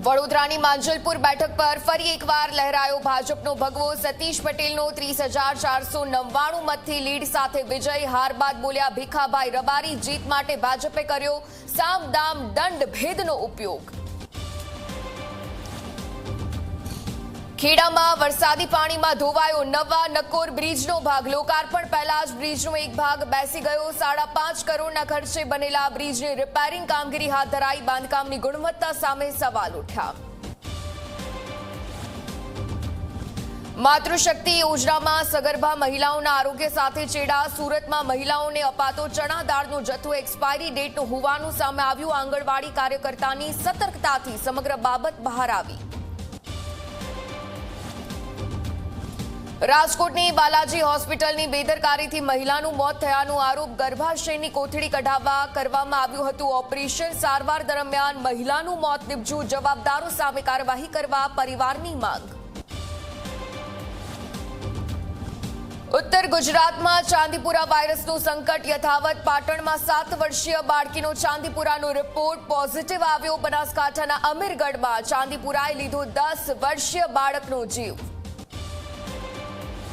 વડોદરાની માંજલપુર બેઠક પર ફરી એકવાર લહેરાયો ભાજપનો ભગવો। સતીશ પટેલનો 30,499 મતથી લીડ સાથે વિજય। હાર બાદ બોલ્યા ભીખાભાઈ રબારી। જીત માટે ભાજપે કર્યો સામ દામ દંડ ભેદનો ઉપયોગ। ખેડામાં વરસાદી પાણીમાં ધોવાયો નવા નકોર બ્રિજનો ભાગ। લોકાર્પણ પહેલા જ બ્રિજનો એક ભાગ બેસી ગયો। 5.5 કરોડના ખર્ચે બનેલા બ્રિજની રિપેરિંગ કામગીરી હાથ ધરાઈ। બાંધકામની ગુણવત્તા સામે સવાલ ઉઠ્યા। માતૃશક્તિ યોજનામાં સગર્ભા મહિલાઓના આરોગ્ય સાથે ચેડા। સુરતમાં મહિલાઓને અપાતો ચણા દાળનો જથ્થો એક્સપાયરી ડેટનો હોવાનું સામે આવ્યું। આંગણવાડી કાર્યકર્તાની સતર્કતાથી સમગ્ર બાબત બહાર આવી। રાજકોટની બાલાજી હોસ્પિટલની બેદરકારીથી મહિલાનું મોત થયાનો આરોપ। ગર્ભાશયની કોથળી કઢાવવા કરવામાં આવ્યું હતું ઓપરેશન। સારવાર દરમિયાન મહિલાનું મોત નિપજ્યું। જવાબદારો સામે કાર્યવાહી કરવા પરિવારની માંગ। ઉત્તર ગુજરાતમાં ચાંદીપુરા વાયરસનું સંકટ યથાવત। પાટણમાં 7 વર્ષીય બાળકીનો ચાંદીપુરાનો રિપોર્ટ પોઝિટિવ આવ્યો। બનાસકાંઠાના અમીરગઢમાં ચાંદીપુરાએ લીધો 10 વર્ષીય બાળકનો જીવ।